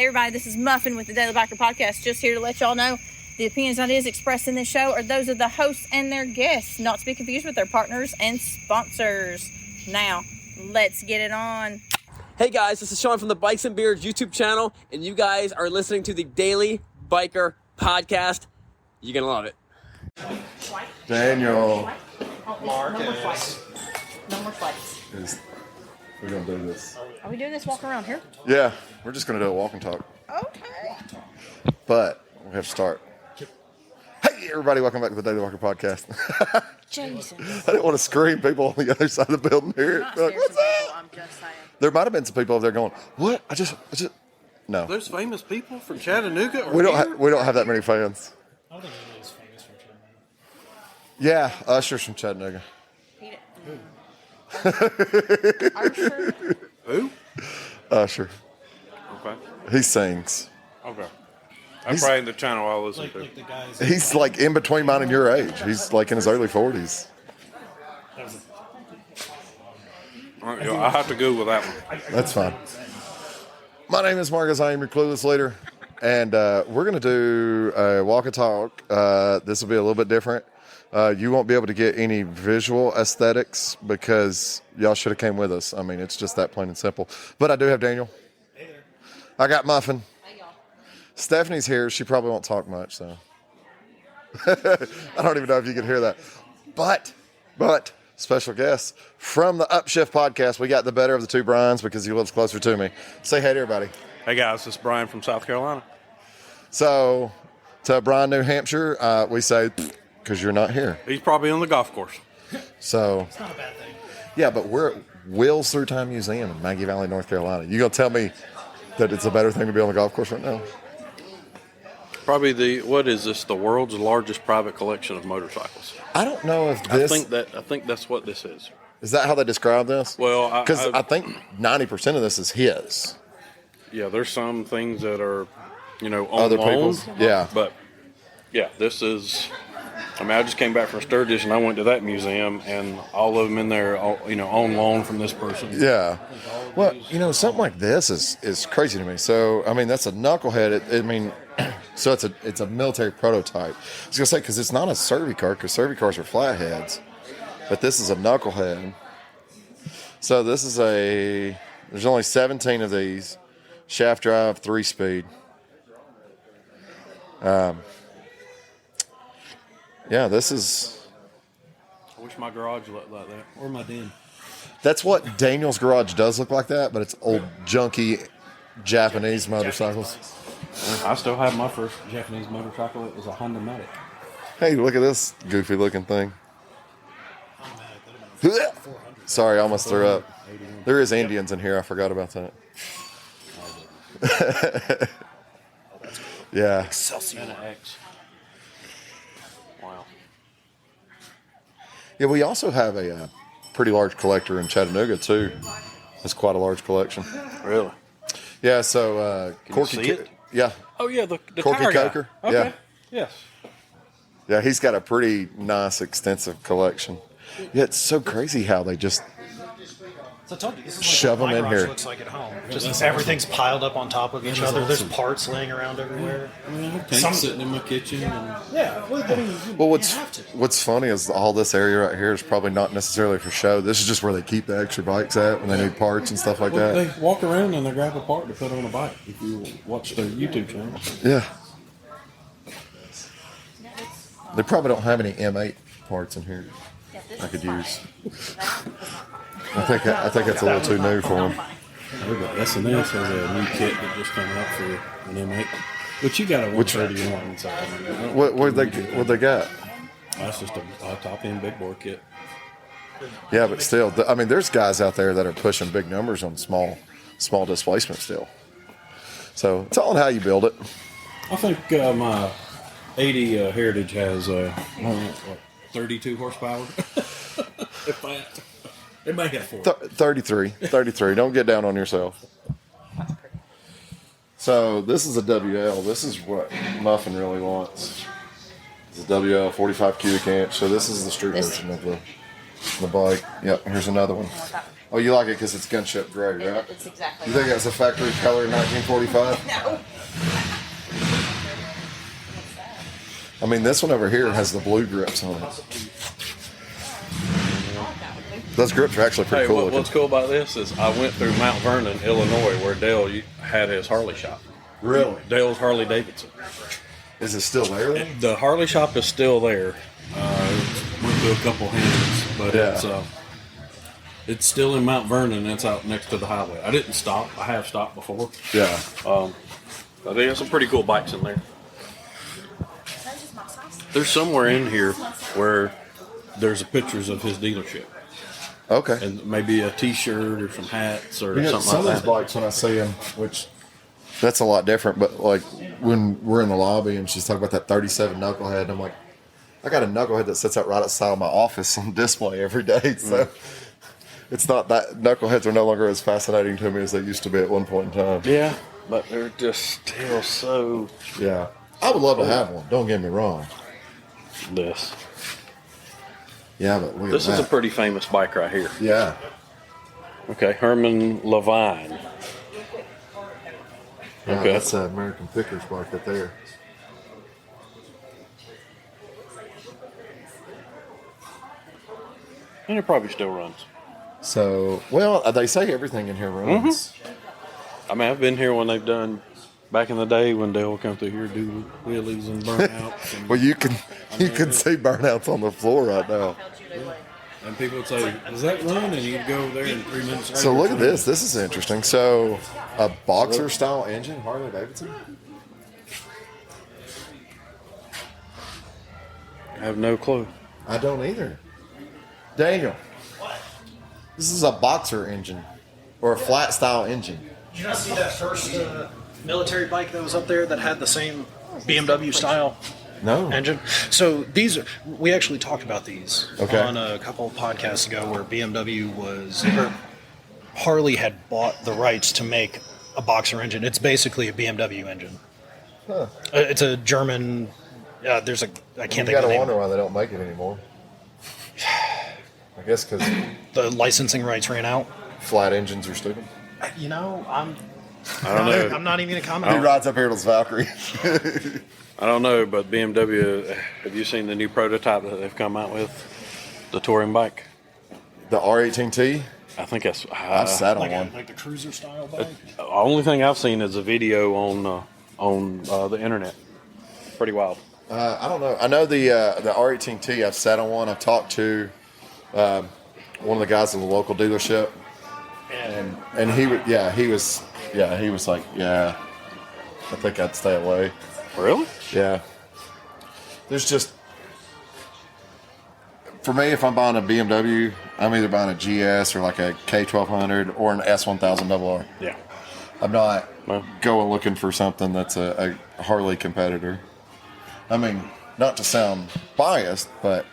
Hey everybody, this is Muffin with the Daily Biker Podcast. Just here to let y'all know the opinions and ideas expressed in this show are those of the hosts and their guests, not to be confused with their partners and sponsors. Now, let's get it on. Hey guys, this is Sean from the Bikes and Beards YouTube channel, and you guys are listening to the Daily Biker Podcast. You're gonna love it. Daniel. Marcus. No more fights. We're going to do this. Are we doing this walk around here? Yeah, we're just going to do a walk and talk. Okay. But we have to start. Hey, everybody, welcome back to the Daily Biker Podcast. Jesus. I didn't want to scream. People on the other side of the building here. Not Like, what's up? I'm just saying. There might have been some people over there going, what? I just, no. There's famous people from Chattanooga. We don't have that many fans. I don't think anybody's famous from Chattanooga. Yeah, Usher's from Chattanooga. Usher. Who? Usher. Okay. He sings. Okay. That's probably the channel I listen to. Like the guys. He's like in between mine and your age. He's like in his early 40s. I have to Google that one. That's fine. My name is Marcus. I am your clueless leader. And we're going to do a walk and talk. This will be a little bit different. You won't be able to get any visual aesthetics because y'all should have came with us. I mean, it's just that plain and simple. But I do have Daniel. Hey there. I got Muffin. Hey, y'all. Stephanie's here. She probably won't talk much, so. I don't even know if you can hear that. But, special guest from the Upshift Podcast. We got the better of the two Brians because he lives closer to me. Say hey to everybody. Hey guys, this is Brian from South Carolina. So, to Brian, New Hampshire, we say, because you're not here. He's probably on the golf course. So, It's not a bad thing. yeah, but we're at Will's Through Time Museum in Maggie Valley, North Carolina. You gonna tell me that it's a better thing to be on the golf course right now? Probably the world's largest private collection of motorcycles. I don't know if this I think that's what this is. is that how they describe this. Well, Because I think 90% of this is his. Yeah, there's some things that are, on Other loan, people's? Yeah. But yeah, this is. I mean, I just came back from Sturgis and I went to that museum, and all of them in there, on loan from this person. Yeah. Well, something like this is crazy to me. So, I mean, that's a knucklehead. So it's a military prototype. I was gonna say because it's not a Servi car because Servi cars are flatheads, but this is a knucklehead. So this is there's only 17 of these, shaft drive, 3-speed. Yeah, this is. I wish my garage looked like that. Or my den. That's what Daniel's garage does look like that, but it's old junky Japanese motorcycles. I still have my first Japanese motorcycle. It was a Honda Matic. Hey, look at this goofy looking thing. Sorry, I almost threw up. There is Indians in here. I forgot about that. Yeah. And an X. Wow. Yeah, we also have a pretty large collector in Chattanooga, too. It's quite a large collection. Really? Yeah, so Can you see it? Yeah. Oh yeah, the Corky tire guy. Coker? Okay. Yeah. Yes. Yeah, he's got a pretty nice, extensive collection. Yeah, it's so crazy how they just So I told you, this is Shove what my them in garage here. looks like at home. Just everything's piled up on top of each other. There's parts laying around everywhere. Tank sitting in my kitchen. And Yeah. Well, what's funny is all this area right here is probably not necessarily for show. This is just where they keep the extra bikes at when they need parts and stuff like that. they walk around and they grab a part to put on a bike. If you watch their YouTube channel, Yeah. They probably don't have any M8 parts in here I could use. I think that's a little too new for them. SNS has a new kit that just came out for an M8. But you got a 131. So What they got? that's just a top end big bore kit. Yeah, but still, there's guys out there that are pushing big numbers on small displacement still. So it's all in how you build it. I think my 80 Heritage has 32 horsepower. If that. It may have 4. 33. Don't get down on yourself. So this is a WL. This is what Muffin really wants. It's a WL 45 cubic inch. So this is the street version of the bike. Yep, here's another one. Oh, you like it because it's gunship gray, right? It's exactly. You think that's a factory color in 1945? No. I mean, this one over here has the blue grips on it. Those grips are actually pretty cool. What's cool about this is I went through Mount Vernon, Illinois, where Dale had his Harley shop. Really? Dale's Harley Davidson. Is it still there then? The Harley shop is still there. Went through a couple hands, but it's still in Mount Vernon. It's out next to the highway. I didn't stop. I have stopped before. Yeah. But they have some pretty cool bikes in there. There's somewhere in here where There's pictures of his dealership, Okay. and maybe a T-shirt or some hats or You know, something some of like those that. bikes, when I see them, which that's a lot different, but like when we're in the lobby and she's talking about that 37 knucklehead, I'm like, I got a knucklehead that sits out right outside of my office on display every day. So it's not that knuckleheads are no longer as fascinating to me as they used to be at one point in time. Yeah, but they're just still so Yeah. I would love to have one. Don't get me wrong. this. Yeah, but look This at is a that. pretty famous bike right here. Yeah. Okay, Herman Levine. Yeah, Okay. that's an American Pickers bike right there. And it probably still runs. So, well, they say everything in here runs. I mean, I've been here when they've done, back in the day when Dale would come through here, do Wheelies and burnouts, and, Well, you can see burnouts on the floor right now. and people would say, "Does that run?" And you'd go there in 3 minutes. So later, look at this. This is interesting. So a boxer style engine, Harley Davidson. I have no clue. I don't either. Daniel, this is a boxer engine or a flat style engine. Did you not see that first military bike that was up there that had the same BMW style No. engine? So these, we actually talked about these Okay. on a couple of podcasts ago, where BMW was, or Harley had bought the rights to make a boxer engine. It's basically a BMW engine. Huh. It's a German. There's a, I can't You think of gotta the name. wonder why they don't make it anymore. I guess because The licensing rights ran out. flat engines are stupid. You know, I don't know. I'm not even gonna He comment. rides up here to this Valkyrie. I don't know, but BMW, have you seen the new prototype that they've come out with? The touring bike? The R18T. I think that's. I've sat on one. Like the cruiser style bike. The only thing I've seen is a video on the internet. Pretty wild. I don't know. I know the R18T. I've sat on one. I've talked to one of the guys in the local dealership, and he was like, yeah, I think I'd stay away. Really? Yeah. There's just, for me, if I'm buying a BMW, I'm either buying a GS or like a K1200 or an S1000RR. Yeah. I'm not Well. going looking for something that's a Harley competitor. I mean, not to sound biased, but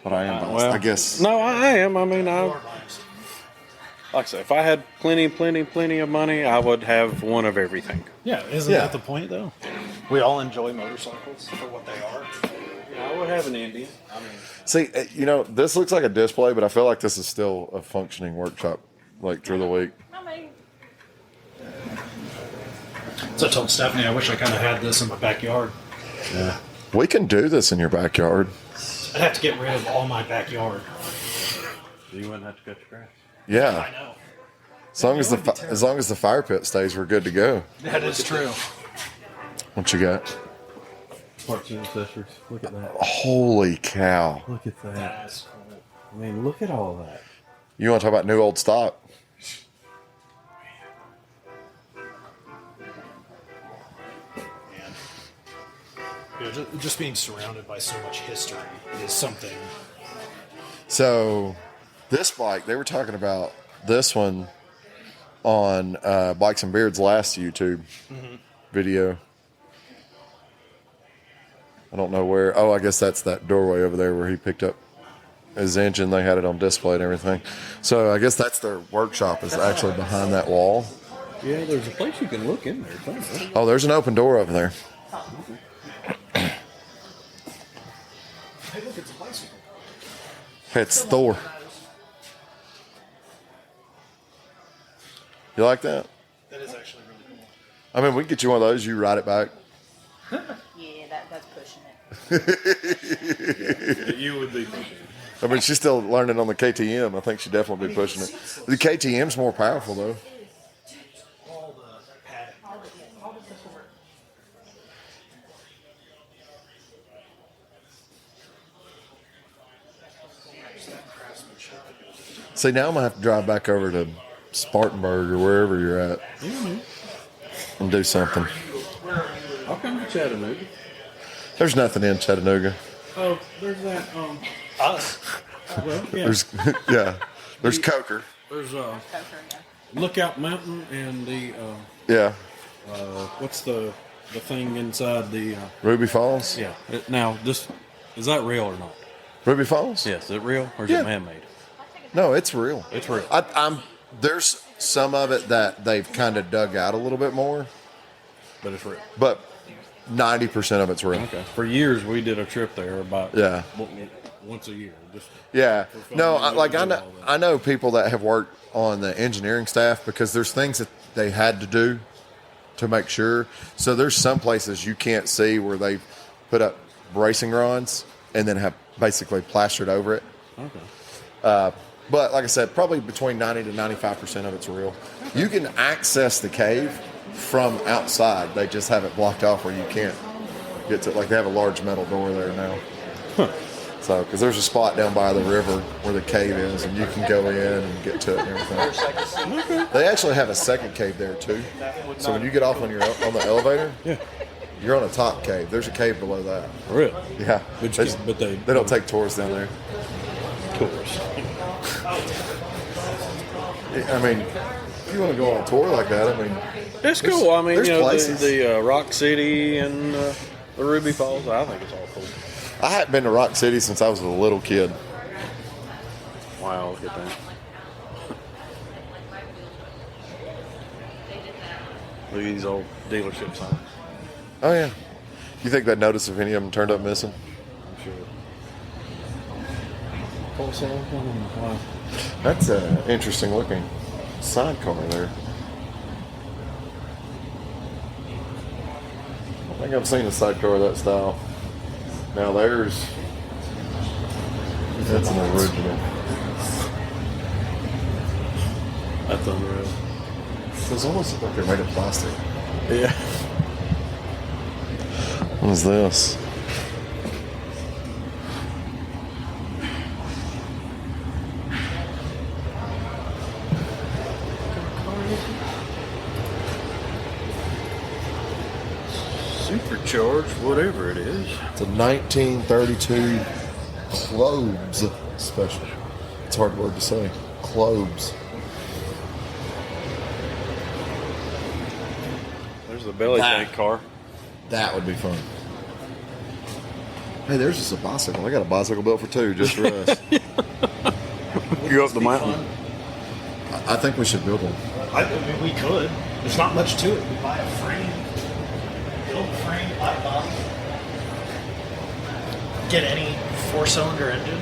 I am biased, I guess. No, I am. I mean, like I say, if I had plenty of money, I would have one of everything. Yeah, isn't that the point though? We all enjoy motorcycles for what they are. Yeah, I would have an Indian. I mean, See, this looks like a display, but I feel like this is still a functioning workshop, like through the week. So I told Stephanie, I wish I kind of had this in my backyard. Yeah. We can do this in your backyard. I'd have to get rid of all my backyard. you wouldn't have to cut your grass. Yeah. I know. As long as the fire pit stays, we're good to go. That is true. What you got? Parts and accessories. Look at that. Holy cow. Look at that. That's cool. I mean, look at all that. You want to talk about new old stock? Just being surrounded by so much history is something. So, this bike, they were talking about this one on Bikes and Beard's last YouTube video. I don't know where. Oh, I guess that's that doorway over there where he picked up his engine. They had it on display and everything. So, I guess that's their workshop is actually behind that wall. Yeah, there's a place you can look in there somewhere. Oh, there's an open door over there. Hey, look, it's a bicycle. It's Thor. You like that? That is actually really cool. I mean, we can get you one of those. You ride it back. Yeah, that's pushing it. You would be pushing. I mean, she's still learning on the KTM. I think she'd definitely be pushing it. The KTM's more powerful, though. All the padding. See, now I'm going to have to drive back over to Spartanburg or wherever you're at and do something. I'll come to Chattanooga. There's nothing in Chattanooga. Oh, there's that. Us. Well, yeah. There's Coker. There's Lookout Mountain and the Yeah. what's the thing inside the Ruby Falls. yeah. Now this is that real or not? Ruby Falls. Yes, is it real or is Yeah. it man-made? No, it's real. It's real. There's some of it that they've kind of dug out a little bit more, But it's real. but 90% of it's real. Okay. For years we did a trip there about once a year. Just Yeah. fun. No, We like do I all know, that. I know people that have worked on the engineering staff because there's things that they had to do to make sure. So there's some places you can't see where they put up bracing rods and then have basically plastered over it. Okay. But like I said, probably between 90 to 95% of it's real. You can access the cave from outside. They just have it blocked off where you can't get to it. Like they have a large metal door there now. So, because there's a spot down by the river where the cave is, and you can go in and get to it and everything. They actually have a second cave there too. So when you get off on the elevator, Yeah. you're on a top cave. There's a cave below that. Really? Yeah, But you can't- but they don't take tours down there. Tours. I mean, if you want to go on a tour like that, I mean, It's cool. I mean, there's you know, places. the Rock City and the Ruby Falls. I think it's all cool. I hadn't been to Rock City since I was a little kid. Wow, look at that. Look at these old dealership signs. Oh yeah. You think they'd notice if any of them turned up missing? I'm sure. Wow. That's an interesting looking sidecar there. I think I've seen a sidecar of that style. Now that's an original. That's unreal. Those almost look like they're made of plastic. Yeah. What is this? Supercharged, whatever it is. It's a 1932 Clobes special. It's a hard word to say. Clobes. There's the belly tank car. That would be fun. Hey, there's just a bicycle. I got a bicycle built for two just for us. You go up the mountain. I think we should build one. I mean, we could. There's not much to it. We buy a frame, build a frame, buy a body, get any 4-cylinder engine.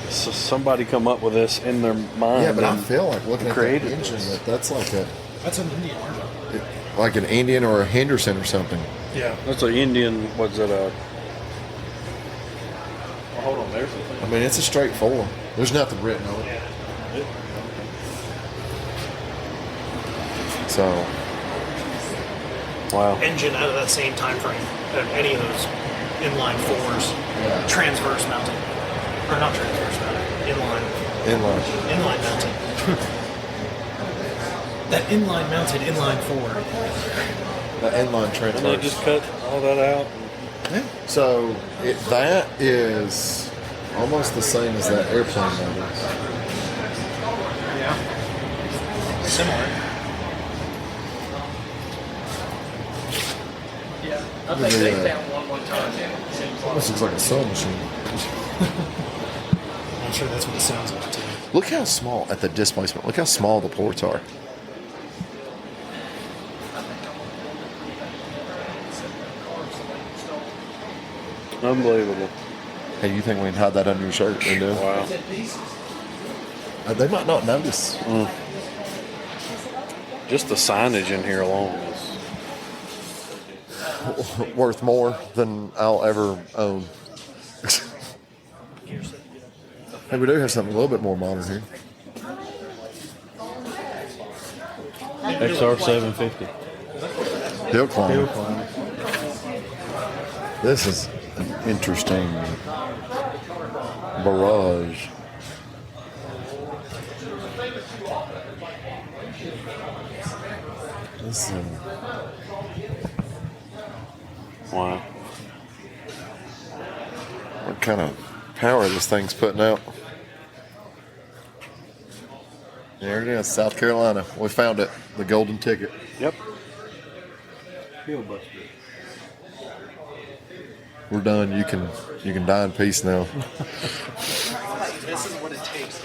So somebody come up with this in their mind. Yeah, but I and feel like looking at that created engine, this. that's like That's an Indian armor. like an Indian or a Henderson or something. Yeah. That's an Indian. What's it? Well, hold on. There's the thing. I mean, it's a straight 4. There's nothing written on it. So, Wow. Engine out of that same time frame. Any of those inline 4s, yeah. transverse mounted, or not transverse mounted, Inline. inline mounted. That inline mounted inline 4. The inline And they transverse. just cut all that out. So, that is almost the same as that airplane motor. Yeah. Similar. Yeah, I think they Yeah. found one time. Almost looks like a sewing machine. I'm sure that's what it sounds like too. Look how small, at the displacement, look how small the ports are. Unbelievable. Hey, you think we can hide that under your shirt? We do. Wow. They might not notice. Just the signage in here alone is Worth more than I'll ever own. Hey, we do have something a little bit more modern here. XR 750. Hill climber. This is an interesting barrage. This wow. what kind of power this thing's putting out? There it is, South Carolina. We found it, the golden ticket. Yep. We're done. You can die in peace now. This is what it takes.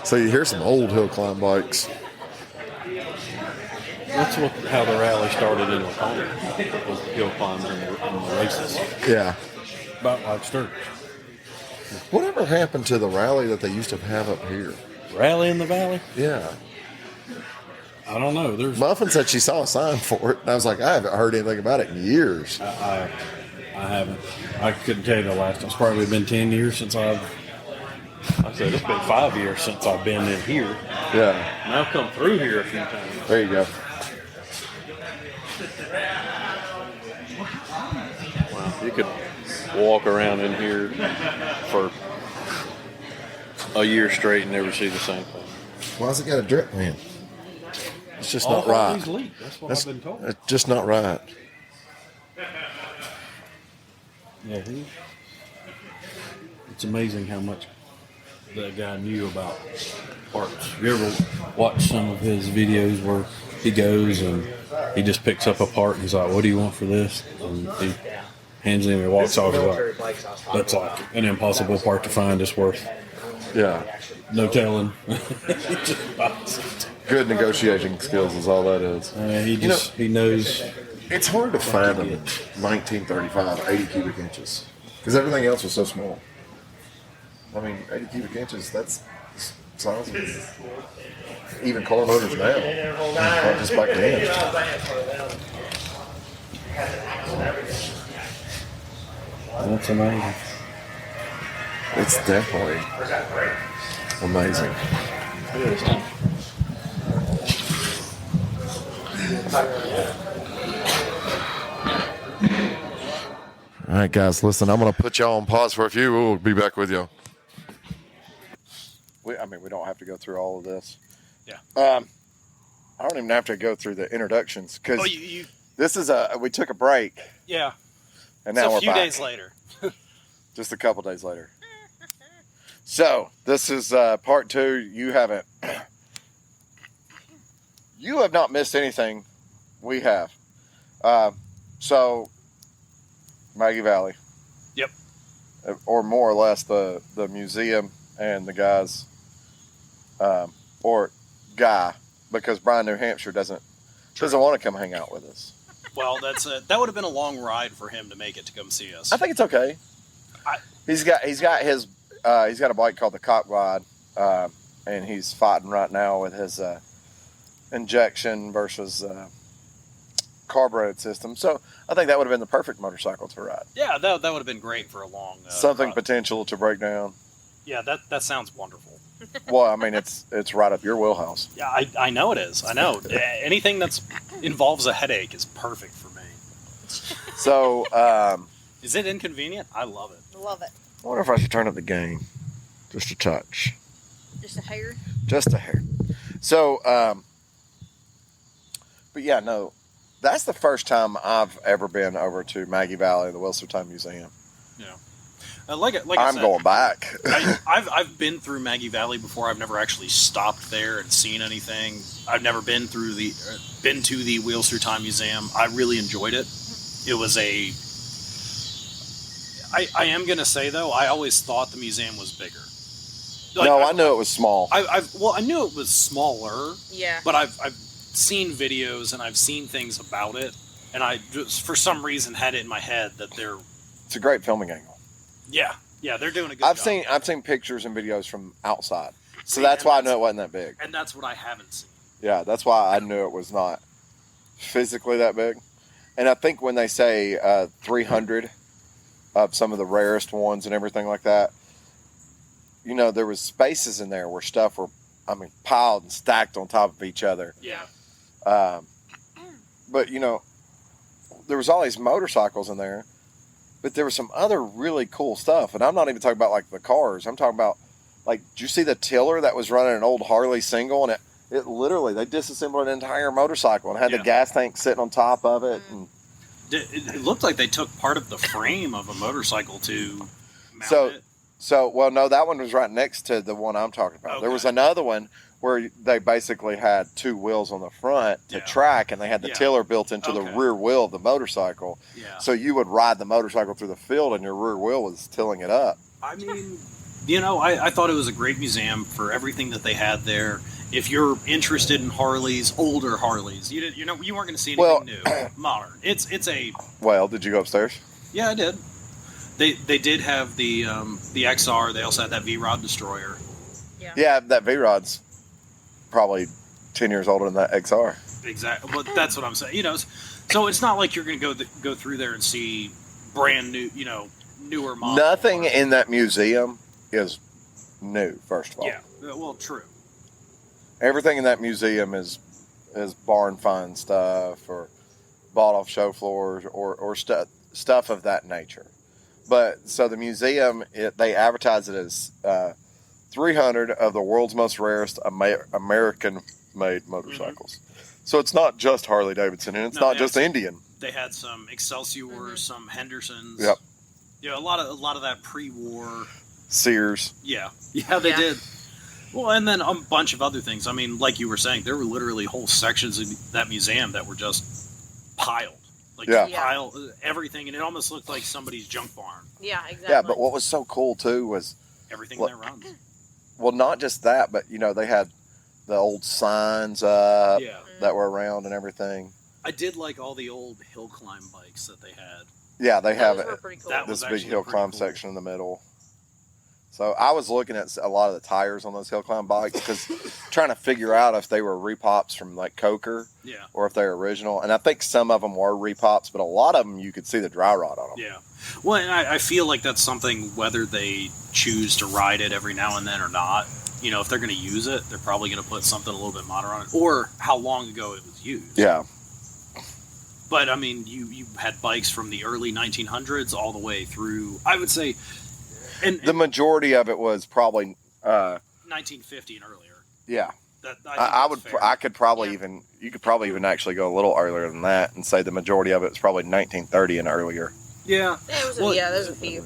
So you hear some old hill climb bikes. That's how the rally started in Lacona. Was the hill climbs and the races. Yeah. About like Sturgis. Whatever happened to the rally that they used to have up here? Rally in the valley? Yeah. I don't know. There's Muffin said she saw a sign for it, and I was like, I haven't heard anything about it in years. I haven't. I couldn't tell you the last time. It's probably been 10 years since I've. I said it's been 5 years since I've been in here. Yeah. And I've come through here a few times. There you go. Wow, you could walk around in here for a year straight and never see the same thing. Why's it got a drip man? It's just All not right. these leak. That's what I've been told. It's just not right. Yeah, it's amazing how much that guy knew about parts. You ever watch some of his videos where he goes and he just picks up a part and he's like, "What do you want for this?" And he hands him and walks off. He's like, "That's like an impossible part to find. It's worth Yeah. no telling." Good negotiating skills is all that is. He knows. It's hard to find them 1935 80 cubic inches because everything else was so small. I mean, 80 cubic inches, that's the size of even car motors now. Not just back then. That's amazing. It's definitely amazing. All right, guys, listen, I'm going to put y'all on pause for a few. We'll be back with y'all. We don't have to go through all of this. Yeah. I don't even have to go through the introductions because this is we took a break. Yeah. And now we're back. A few days later. Just a couple days later. So this is part 2. You have not missed anything. We have. So Maggie Valley. Yep. Or more or less the museum and the guys, or guy, because Brian, New Hampshire doesn't want to come hang out with us. Well, that would have been a long ride for him to make it to come see us. I think it's okay. He's got a bike called the Cop Glide, and he's fighting right now with his injection versus carbureted system. So I think that would have been the perfect motorcycle to ride. Yeah, that would have been great for a long something ride. Potential to break down. Yeah, that sounds wonderful. Well, I mean, it's right up your wheelhouse. Yeah, I know it is. I know. Anything that involves a headache is perfect for me. So, is it inconvenient? I love it. Love it. I wonder if I should turn up the gain just a touch. Just a hair. Just a hair. So, but yeah, no, that's the first time I've ever been over to Maggie Valley, the Wilson Time Museum. Yeah. Like I I'm said, going back. I've been through Maggie Valley before. I've never actually stopped there and seen anything. I've never been to the Wheels Through Time Museum. I really enjoyed it. It was I am gonna say though, I always thought the museum was bigger. I knew it was small. I knew it was smaller. Yeah. But I've seen videos and I've seen things about it, and I just for some reason had it in my head that they're. It's a great filming angle. Yeah, Yeah, they're doing a good I've job. I've seen pictures and videos from outside, so See, that's and why I knew it wasn't that big. And that's what I haven't seen. Yeah, that's why I knew it was not physically that big. And I think when they say 300 of some of the rarest ones and everything like that, you know, there was spaces in there where stuff were, piled and stacked on top of each other. Yeah. But, you know, there was all these motorcycles in there, but there was some other really cool stuff. And I'm not even talking about, like, the cars. I'm talking about, like, did you see the tiller that was running an old Harley single? And it literally, they disassembled an entire motorcycle and had the gas tank sitting on top of it. And It looked like they took part of the frame of a motorcycle to mount it. Well, no, that one was right next to the one I'm talking about. Okay. There was another one where they basically had two wheels on the front to track, and they had the tiller built into the rear wheel of the motorcycle. Yeah. So you would ride the motorcycle through the field, and your rear wheel was tilling it up. I mean, you know, I thought it was a great museum for everything that they had there. If you're interested in Harleys, older Harleys, you weren't going to see anything new, modern. It's a. Well, did you go upstairs? Yeah, I did. They did have the XR. They also had that V-Rod Destroyer. Yeah, that V-Rod's probably 10 years older than that XR. Exactly. Well, that's what I'm saying. You know, so it's not like you're going to go through there and see brand new, newer models. Nothing in that museum is new. First of all. Yeah. Well, true. Everything in that museum is barn find stuff or bought off show floors or stuff of that nature. But so the museum, they advertise it as 300 of the world's most rarest American-made motorcycles. So it's not just Harley Davidson, and it's not just Indian. They had some Excelsiors, some Hendersons. Yep. Yeah, a lot of that pre-war. Sears. Yeah, they did. Well, and then a bunch of other things. I mean, like you were saying, there were literally whole sections of that museum that were just piled. Pile everything, and it almost looked like somebody's junk barn. Yeah, exactly. Yeah, but what was so cool, too, was... Everything there runs. Well, not just that, but, they had the old signs up that were around and everything. I did like all the old hill climb bikes that they had. Yeah, they have Those were pretty cool. this big hill climb section in the middle. So I was looking at a lot of the tires on those hill climb bikes because trying to figure out if they were repops from like Coker or if they're original. And I think some of them were repops, but a lot of them you could see the dry rot on them. Yeah. Well, and I feel like that's something, whether they choose to ride it every now and then or not, if they're going to use it, they're probably going to put something a little bit modern on it, or how long ago it was used. Yeah. But, I mean, you had bikes from the early 1900s all the way through, I would say... And the majority of it was probably 1950 and earlier. Yeah, I could probably even actually go a little earlier than that and say the majority of it was probably 1930 and earlier. Yeah, there's a few.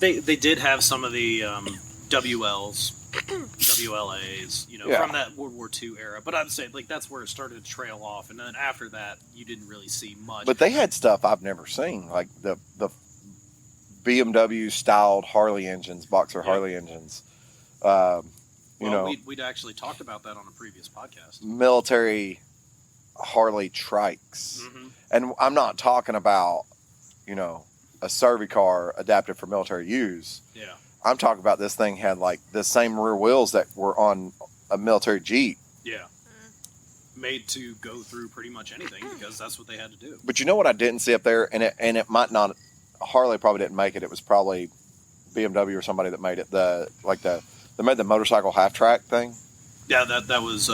They did have some of the WLs, WLAs, from that World War II era. But I'd say that's where it started to trail off, and then after that, you didn't really see much. But they had stuff I've never seen, like the BMW styled Harley engines, Boxer Harley engines. We'd actually talked about that on a previous podcast. Military Harley trikes. Mm-hmm. And I'm not talking about, a Servicar adapted for military use. Yeah. I'm talking about this thing had like the same rear wheels that were on a military Jeep. Yeah. Made to go through pretty much anything because that's what they had to do. But you know what I didn't see up there, and it might not. Harley probably didn't make it. It was probably BMW or somebody that made it. They made the motorcycle half track thing. Yeah, that was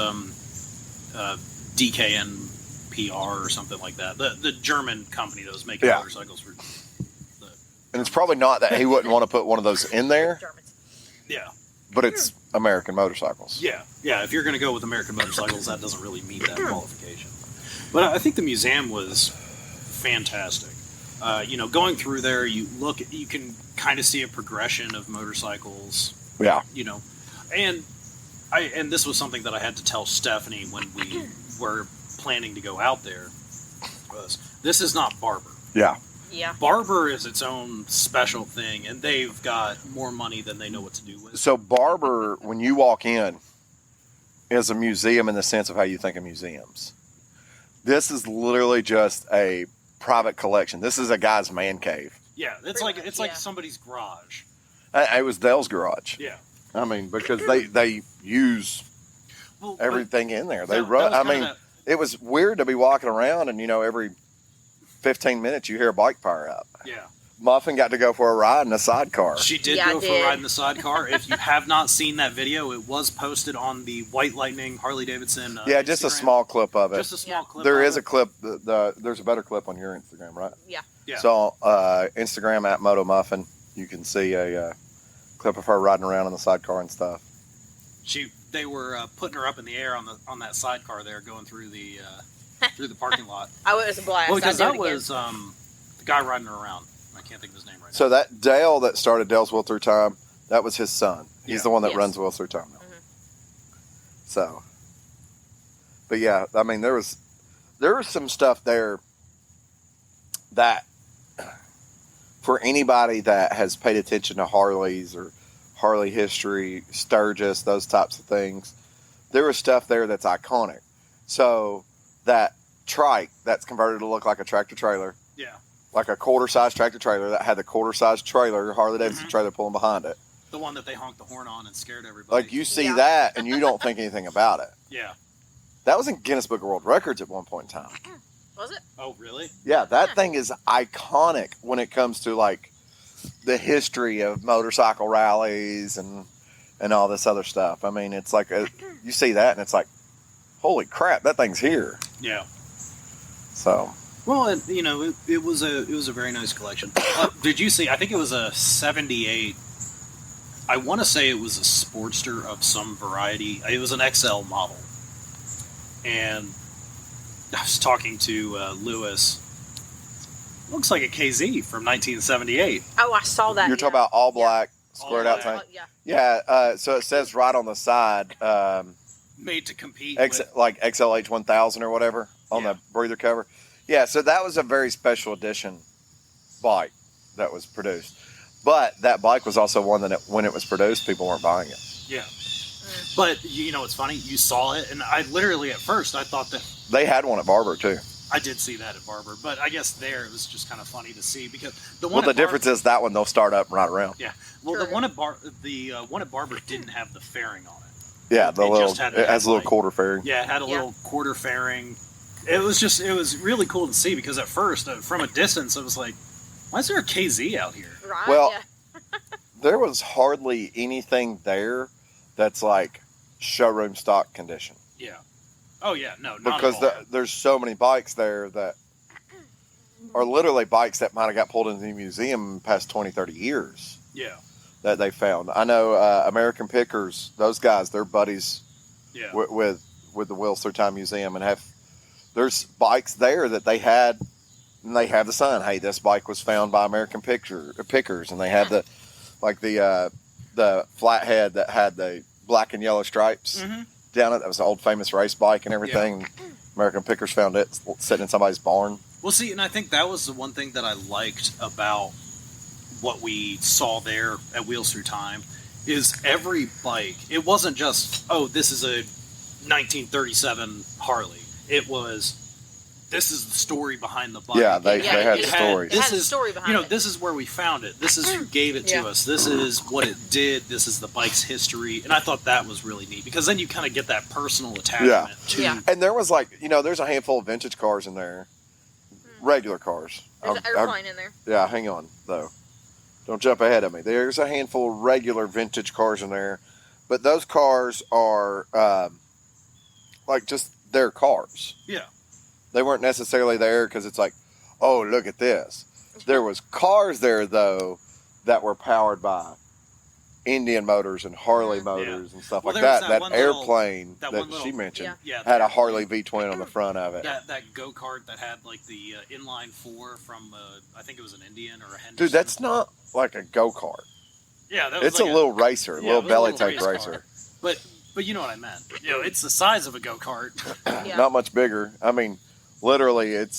DKN PR or something like that. The German company that was making motorcycles for. And it's probably not that he wouldn't want to put one of those in there. Yeah. But it's American motorcycles. Yeah. If you're going to go with American motorcycles, that doesn't really meet that qualification. But I think the museum was fantastic. Going through there, you can kind of see a progression of motorcycles. Yeah. And this was something that I had to tell Stephanie when we were planning to go out there. This is not Barber. Yeah. Yeah. Barber is its own special thing, and they've got more money than they know what to do with. So Barber, when you walk in, is a museum in the sense of how you think of museums. This is literally just a private collection. This is a guy's man cave. Yeah, it's Pretty like much, yeah. somebody's garage. It was Dale's garage. Yeah. I mean, because they use Well, everything in there. They that run. was I kind mean, of it was weird to be walking around and every 15 minutes you hear a bike fire up. yeah. Muffin got to go for a ride in a sidecar. She did Yeah, I go for did. a ride in the sidecar. If you have not seen that video, it was posted on the White Lightning Harley Davidson. Yeah, just a Instagram. small clip of it. Just a small clip. There of is it. a clip. There's a better clip on your Instagram, right? Yeah. Yeah. So Instagram at Moto Muffin, you can see a clip of her riding around in the sidecar and stuff. They were putting her up in the air on that sidecar there, going through the parking lot. Oh, it was a blast. Well, because I'd that do it again. was the guy riding her around. I can't think of his name right So that Dale that started Dale's Wheel Through Time, that was his son. He's Yeah. the one that Yes. runs Wheel Through Time now. Mhm. So, but yeah, I mean, there was some stuff there that for anybody that has paid attention to Harleys or Harley history, Sturgis, those types of things, there was stuff there that's iconic. So that trike that's converted to look like a tractor trailer, now. Yeah. like a quarter-size tractor trailer that had the quarter-size trailer, Harley Davidson Mhm. trailer pulling behind it. The one that they honked the horn on and scared everybody. Like, you see Yeah. that and you don't think anything about it. Yeah. That was in Guinness Book of World Records at one point in time. Was it? Oh, really? Yeah, that thing is iconic when it comes to, like, the history of motorcycle rallies and all this other stuff. I mean, it's like, you see that and it's like, holy crap, that thing's here. Yeah. So, Well, it was a very nice collection. Did you see? I think it was a '78. I want to say it was a Sportster of some variety. It was an XL model, and I was talking to Lewis. Looks like a KZ from 1978. Oh, I saw that. you're talking about all black, All squared out black. thing? Yeah. Yeah, so it says right on the side, Made to compete. like XLH 1000 or whatever on Yeah. the breather cover. Yeah, so that was a very special edition bike that was produced. But that bike was also one that when it was produced, people weren't buying it. Yeah. But it's funny. You saw it, and I literally at first I thought that They had one at Barber too. I did see that at Barber, but I guess there it was just kind of funny to see because the Well, one the at Barber, difference is that one they'll start up and ride around. Yeah. Well, Sure. the one at Barber didn't have the fairing on it. Yeah, the It little just had it has a little headlight. quarter fairing. Yeah, it had a Yeah. little quarter fairing. It was really cool to see because at first, from a distance, I was like, "Why is there a KZ out here?" Right. Well, yeah. There was hardly anything there that's like showroom stock condition Yeah. Oh yeah, no, not because at all. there's so many bikes there that are literally bikes that might have got pulled into the museum in the past 20, 30 years Yeah. that they found. I know American Pickers, those guys, they're buddies Yeah. with the Wheels Through Time Museum and there's bikes there that they had, and they have the sign, hey, this bike was found by American Pickers, and they have the flathead that had the black and yellow stripes Mhm. down it. That was an old famous race bike and everything. American Pickers found it sitting in somebody's barn. Well, see, and I think that was the one thing that I liked about what we saw there at Wheels Through Time is every bike. It wasn't just, oh, this is a 1937 Harley. It was, this is the story behind the bike. Yeah, they had it stories. It This had a is, story behind it. this is where we found it. This is who gave it to Yeah. us. This is what it did. This is the bike's history. And I thought that was really neat because then you kind of get that personal attachment to. Yeah. And there was there's a handful of vintage cars in there, regular cars. There's an airplane in there. Yeah, hang on, though. Don't jump ahead of me. There's a handful of regular vintage cars in there, but those cars are just their cars. Yeah. They weren't necessarily there because it's like, oh, look at this. There was cars there, though, that were powered by Indian motors and Harley motors and stuff Well, like there was that. that That one little- airplane that that one little- she mentioned Yeah. had a Harley V-twin on the front of it. That go-kart that had like the inline 4 from I think it was an Indian or a Henderson. Dude, that's not like a go-kart. yeah, that was It's like a little racer, yeah, it little was a belly little tank race car. racer. But you know what I meant. It's the size of a go-kart. Yeah. Not much bigger. I mean, literally, it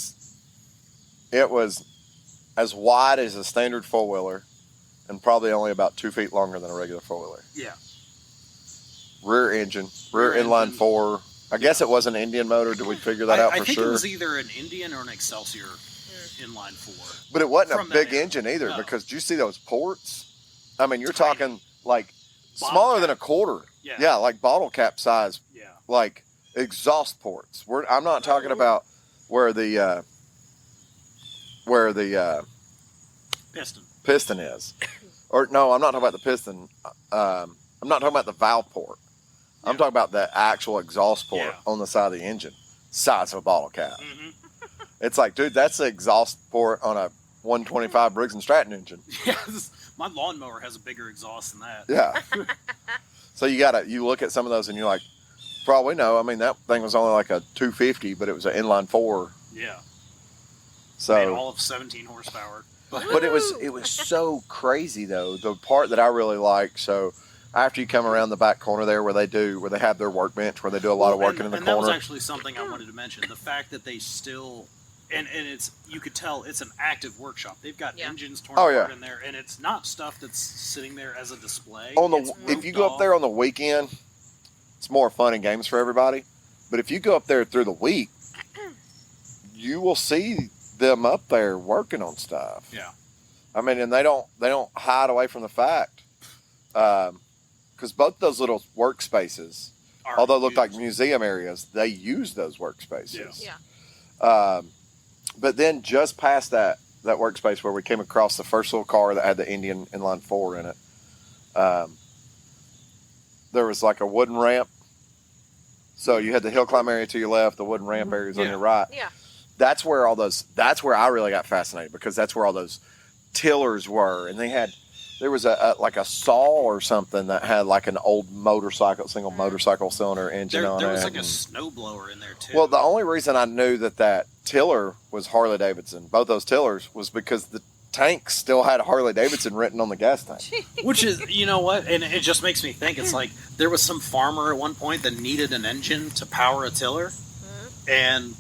was as wide as a standard four-wheeler and probably only about 2 feet longer than a regular four-wheeler. Yeah. Rear engine, Rear inline engine. 4. I guess it was an Indian motor. Did we figure that out I for think sure? it was either an Indian or an Excelsior inline four. But it wasn't From a big that era. engine either, No. because do you see those ports? I mean, you're Tiny. talking like Bottle smaller than a cap. Yeah, Yeah. like bottle cap size, Yeah. like exhaust ports. I'm not talking about where the Piston. is. Or no, I'm not talking about the piston. I'm not talking about the valve port. I'm talking about the actual exhaust port on the side of the engine, size of a bottle cap. Mm-hmm. It's like, dude, that's the exhaust port on a 125 Briggs and Stratton engine. Yeah, my lawnmower has a bigger exhaust than that. Yeah. So you look at some of those and you're like, for all we know, I mean, that thing was only like a 250, but it was an inline 4. Yeah. So Made all of 17 horsepower. But it was so crazy though. The part that I really like, so after you come around the back corner there where they have their workbench where they do a lot of working in the and corner. that was actually something I wanted to mention. The fact that they still and it's, you could tell it's an active workshop. They've got engines torn apart in there, and it's not stuff that's sitting there as a display. If you go up there on the weekend, it's more fun and games for everybody. But if you go up there through the week, you will see them up there working on stuff. Yeah. I mean, and they don't hide away from the fact, because both those little workspaces, although look like museum areas, they use those workspaces. Yeah. But then just past that workspace where we came across the first little car that had the Indian inline 4 in it, there was like a wooden ramp. So you had the hill climb area to your left, the wooden ramp areas on your right. Yeah. That's where I really got fascinated, because that's where all those tillers were. And there was a saw or something that had like an old single motorcycle cylinder engine on it. There was like a snowblower in there too. Well, the only reason I knew that tiller was Harley Davidson, both those tillers, was because the tank still had Harley Davidson written on the gas tank. Which is, you know what? And it just makes me think, it's like there was some farmer at one point that needed an engine to power a tiller. And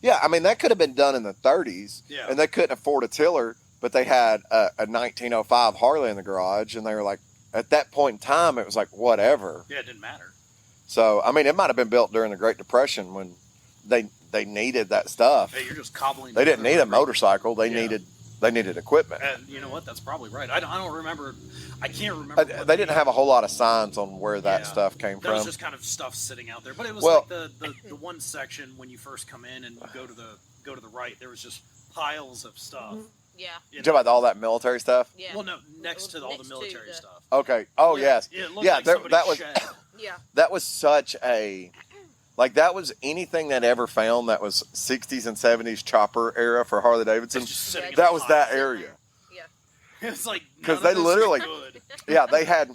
yeah, I mean, that could have been done in the 30s, and they couldn't afford a tiller, but they had a 1905 Harley in the garage, and they were like, at that point in time, it was like, whatever. Yeah, it didn't matter. So, I mean, it might have been built during the Great Depression when they needed that stuff. Hey, you're just cobbling. They didn't need a motorcycle. They needed equipment. And you know what? That's probably right. I don't remember. I can't remember. They didn't have a whole lot of signs on where that stuff came There from. was just kind of stuff sitting out there. But it was like the one section when you first come in and you go to the right, there was just piles of stuff. Yeah. You talking about all that military stuff? Yeah. Well, no, next to all the military stuff. Okay. Oh, yes. It looked like that was. shed. Yeah. That was such a. Like, that was anything that ever found that was 60s and 70s chopper era for Harley Davidson. That was that area. Yeah. It's like, because they literally, they had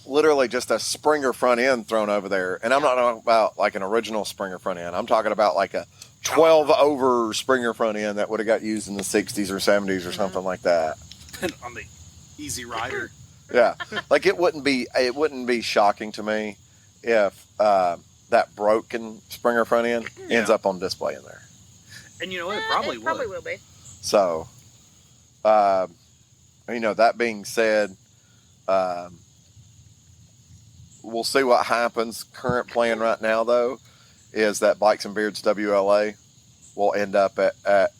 literally just a Springer front end thrown over there. And I'm not talking about like an original Springer front end. I'm talking about like a 12 over Springer front end that would have got used in the 60s or 70s or something like that. On the Easy Rider. Yeah. Like, it wouldn't be shocking to me if that broken Springer front end ends up on display in there. And you know what? It probably will be. So, that being said, we'll see what happens. Current plan right now, though, is that Bikes and Beards WLA will end up at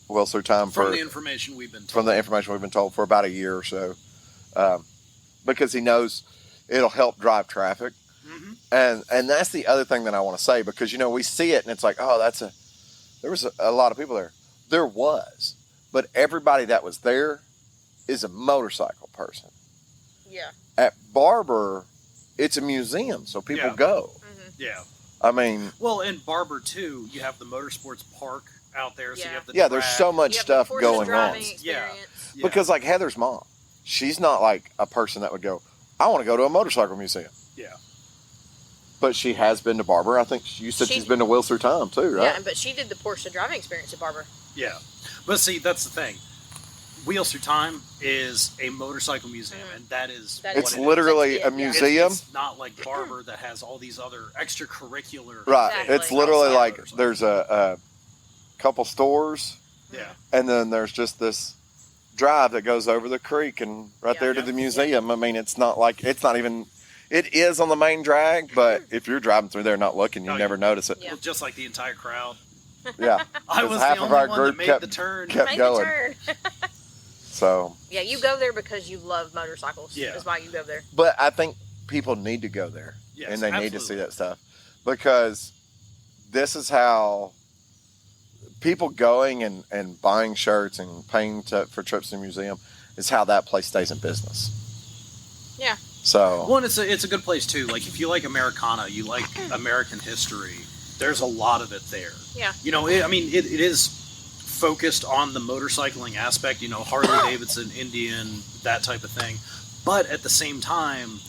Wheels Through Time from the information we've been told. From the information we've been told for about a year or so, because he knows it'll help drive traffic. And that's the other thing that I want to say, because, we see it and it's like, oh, there was a lot of people there. There was. But everybody that was there is a motorcycle person. Yeah. At Barber, it's a museum, so people go. Mm-hmm. Yeah. I mean... Well, in Barber, too, you have the motorsports park out there. So you have the track. There's so much stuff going on. Yeah. Because, like, Heather's mom, she's not like a person that would go, I want to go to a motorcycle museum. Yeah. But she has been to Barber. I think you said she's been to Wheels Through Time too, right? Yeah, but she did the Porsche driving experience at Barber. Yeah. But see, that's the thing. Wheels Through Time is a motorcycle museum, and that is it's literally a museum. It's not like Barber that has all these other extracurricular. Right. Exactly. It's literally like there's a couple stores. Yeah. And then there's just this drive that goes over the creek and there to the museum. I mean, it's not even. It is on the main drag, but if you're driving through there not looking, you never notice it. Yeah. Well, just like the entire crowd. Yeah. I 'Cause was half the of only our one group that made kept, the turn. kept Make going. a turn. So, Yeah, you go there because you love motorcycles. Yeah. That's why you go there. but I think people need to go there. Yes, and they need to see absolutely. that stuff. Because this is how people going and buying shirts and paying for trips to the museum is how that place stays in business. Yeah. So, Well, and it's a good place too. Like if you like Americana, you like American history. There's a lot of it there. Yeah. You know, it is focused on the motorcycling aspect. You know, Harley Davidson, Indian, that type of thing. But at the same time,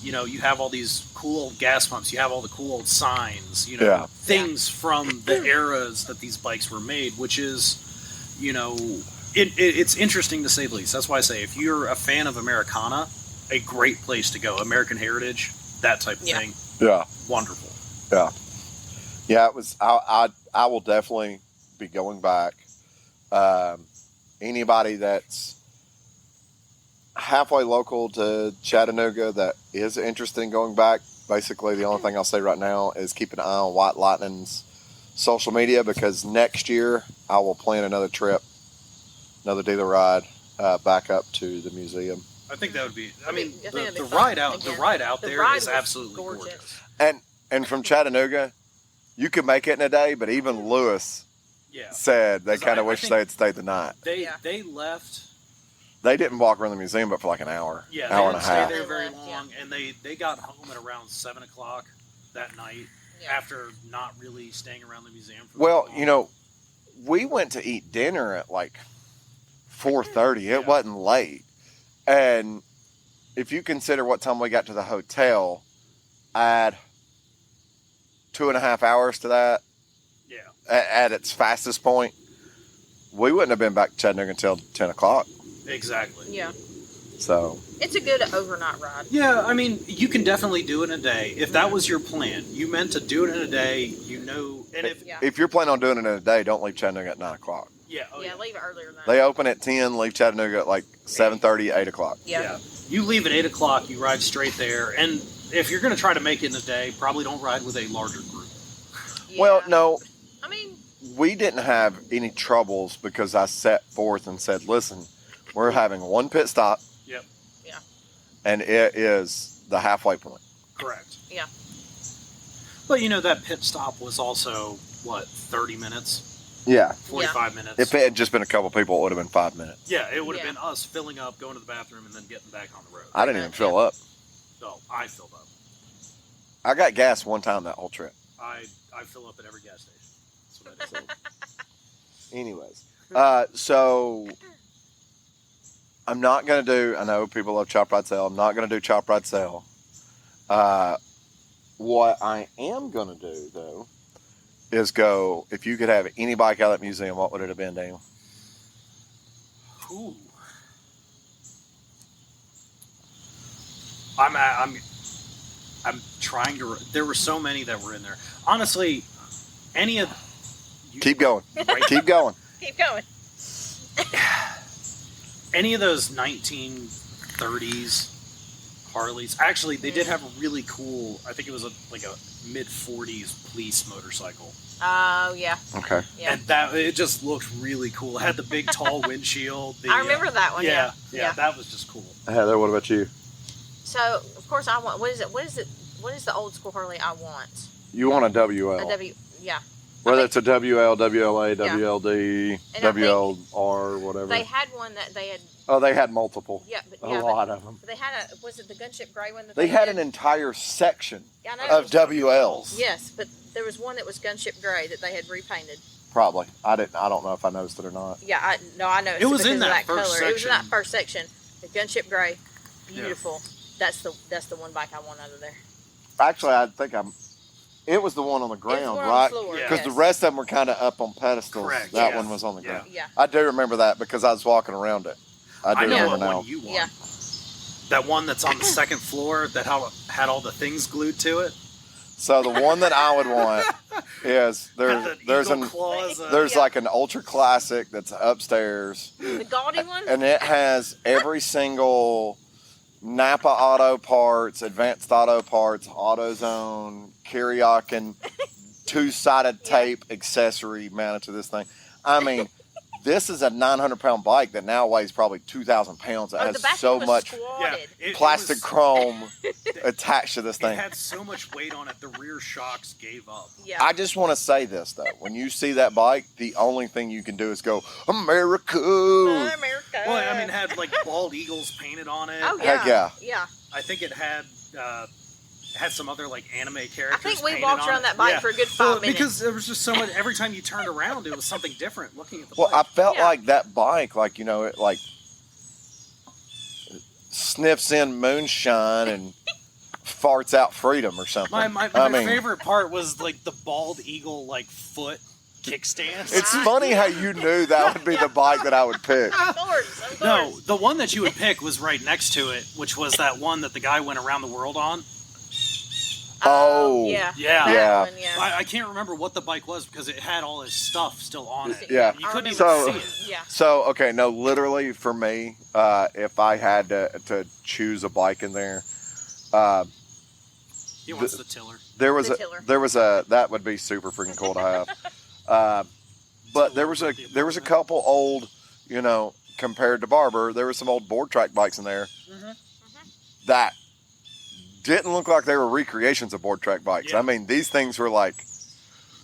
you know, you have all these cool old gas pumps. You have all the cool old signs. You know, Yeah. things from the eras that these bikes were made, which is, you know, it's interesting to say the least. That's why I say if you're a fan of Americana, a great place to go. American Heritage, that type of thing. yeah. Wonderful. Yeah, it was. I will definitely be going back. Anybody that's halfway local to Chattanooga that is interested in going back, basically the only thing I'll say right now is keep an eye on White Lightning's social media, because next year I will plan another trip, another dealer ride back up to the museum. I think that would be. I mean, I think that'd be the fun. ride out, Again, the ride out the there ride is was absolutely gorgeous. gorgeous. And from Chattanooga, you could make it in a day, but even Lewis Yeah, said they 'Cause kind I of wish think they had stayed the night. they left. They didn't walk around the museum but for like an hour, Yeah, hour they and a didn't stay half. there very They left, long, and they got home at around 7:00 that night Yeah. after not really staying around the museum. For Well, that long. you know, we went to eat dinner at like 4:30. It Yeah. wasn't late. And if you consider what time we got to the hotel, add 2.5 hours to that yeah, at its fastest point, we wouldn't have been back to Chattanooga until 10 o'clock. exactly. Yeah. So, It's a good overnight ride. Yeah, I mean, you can definitely do it in a day. If that was your plan, you meant to do it in a day, you know, and if, Yeah. if you're planning on doing it in a day, don't leave Chattanooga at 9 o'clock. yeah, oh, Yeah, leave it earlier than that. They open at 10, leave Chattanooga at like 7:30, 8 o'clock. Yeah. You leave at 8:00, you ride straight there, and if you're going to try to make it in a day, probably don't ride with a larger group. Yeah. Well, no, I mean, we didn't have any troubles because I set forth and said, listen, we're having one pit stop. Yep. Yeah. And it is the halfway point. Correct. Yeah. But you know, that pit stop was also, what, 30 minutes? Yeah. 45 minutes? If it had just been a couple people, it would have been 5 minutes. Yeah, it would have Yeah. been us filling up, going to the bathroom, and then getting back on the road. I didn't even fill up. So I filled up. I got gas one time that whole trip. I fill up at every gas station. That's what I do. Anyways, so I'm not going to do, I know people love Chop Ride Sale. I'm not going to do Chop Ride Sale. What I am going to do, though, is go, if you could have any bike out of that museum, what would it have been, Daniel? Ooh. I'm trying to. There were so many that were in there. Honestly, any of. Keep going. Right. Keep going. keep going. Any of those 1930s Harleys. Actually, they did have a really cool. I think it was like a mid 40s police motorcycle. Oh, yeah. Okay. Yeah. And that it just looked really cool. It had the big tall windshield. The, I remember that one, yeah. Yeah, that was just cool. Heather, what about you? So, of course, I want, what is the old school Harley I want? You want a WL. A W, yeah. Whether it's a WL, WLA, Yeah. WLD, And I think WLR, whatever. They had one that they had, Oh, they had multiple. yeah, but A yeah, lot of them. but they had was it the gunship gray one that They had did? an entire section I know. of WLs. Yes, but there was one that was gunship gray that they had repainted. Probably. I don't know if I noticed it or not. Yeah, I know. It was because in of that first color. It was in that section. first section. The gunship gray, beautiful. That's the one bike I want out of there. Actually, I think it was the one on the It was the ground, one right? on the floor, Yeah. Because yes. the rest of them were kind of up on pedestals. Correct, That yeah. one was on the Yeah. ground. Yeah. I do remember that because I was walking around it. I do I know remember what now. one you want. Yeah. That one that's on the second floor that had all the things glued to it. So the one that I would want is Had the there's eagle an claws, there's Yeah. like an ultra classic that's upstairs, The gaudy one. and it has every single Napa Auto Parts, Advanced Auto Parts, AutoZone, Kiriakin, two-sided tape accessory mounted to this thing. I mean, this is a 900-pound bike that now weighs probably 2,000 pounds. It the has back so end was much squatted. plastic was, chrome attached to this It thing. had so much weight on it, the rear shocks gave up. Yeah. I just want to say this, though. When you see that bike, the only thing you can do is go, America! America. Well, I mean, it had like bald eagles painted on it. Oh yeah. Heck yeah. Yeah. I think it had some other like anime characters. I think we painted walked on around it. that bike Yeah. for a good 5 minutes. Because there was just so much. Every time you turned around, it was something different. Looking at the Well, I bike. felt Yeah. like that bike, like, you know, it like sniffs in moonshine and farts out freedom or something. My favorite part was like the bald eagle like foot kickstand. It's funny how you knew that would be the bike that I would pick. Of course. No, the one that you would pick was right next to it, which was that one that the guy went around the world on. Oh. Yeah. Yeah. That Yeah. one, yeah. I can't remember what the bike was because it had all his stuff still on it. Yeah. You couldn't even So- see it. Yeah. So, okay, no, literally for me, if I had to choose a bike in there, He wants the tiller. there was The a tiller. that would be super freaking cool to have. But there was a couple old, you know, compared to Barber, there were some old board track bikes in there that didn't look like they were recreations of board track bikes. Yeah. I mean, these things were like,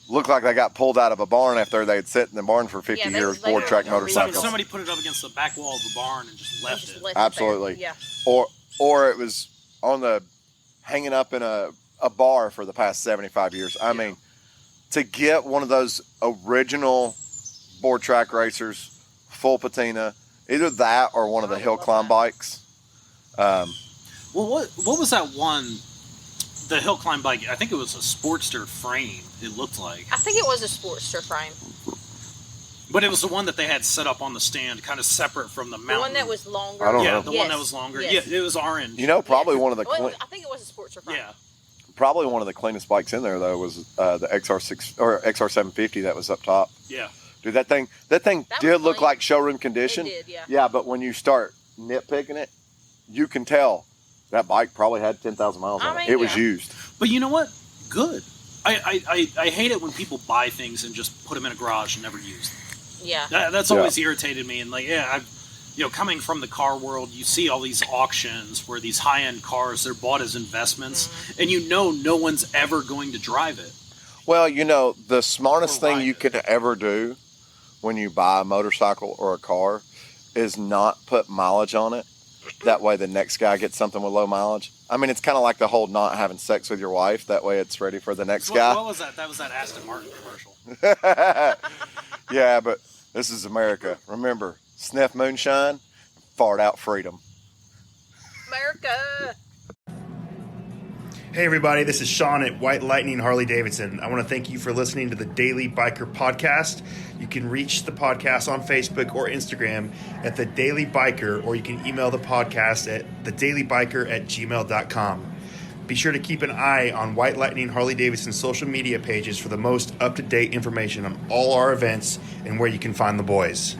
looked like they got pulled out of a barn after they'd sit in the barn for 50 Yeah, they- years, they board were track original. motorcycles. Somebody put it up against the back wall of the barn and just left Just it. left it there. Absolutely. Yeah. Or it was on the, hanging up in a bar for the past 75 years. I mean, to get one of those original board track racers, full patina, either that or one of the I hill love climb that. bikes. Well, what was that one? The hill climb bike. I think it was a Sportster frame. It looked like, I think it was a Sportster frame. but it was the one that they had set up on the stand, kind of separate from the mountain. The one that was longer. I don't yeah, know. the Yes. one that was longer. Yes. Yeah, it was orange. You know, probably Yes. one of the Well, I think it was a Sportster frame. Yeah. probably one of the cleanest bikes in there though was the XR6 or XR750 that was up top. Yeah. Dude, that thing That did was look clean. like showroom condition. It did, yeah. Yeah, but when you start nitpicking it, you can tell that bike probably had 10,000 miles on I it. mean, It was yeah. used. But you know what? Good. I hate it when people buy things and just put them in a garage and never use them. Yeah. That's Yeah. always irritated me. And like, yeah, coming from the car world, you see all these auctions where these high-end cars, they're bought as investments, and you know no one's ever going to drive it. Well, you know, the smartest Or thing ride you it. could ever do when you buy a motorcycle or a car is not put mileage on it. That way the next guy gets something with low mileage. I mean, it's kind of like the whole not having sex with your wife. That way it's ready for the next What, guy. what was that? That was that Aston Martin commercial. Yeah, but this is America. Remember, sniff moonshine, fart out freedom. America. Hey everybody, this is Sean at White Lightning Harley Davidson. I want to thank you for listening to the Daily Biker Podcast. You can reach the podcast on Facebook or Instagram at The Daily Biker, or you can email the podcast at thedailybiker@gmail.com. Be sure to keep an eye on White Lightning Harley Davidson social media pages for the most up-to-date information on all our events and where you can find the boys.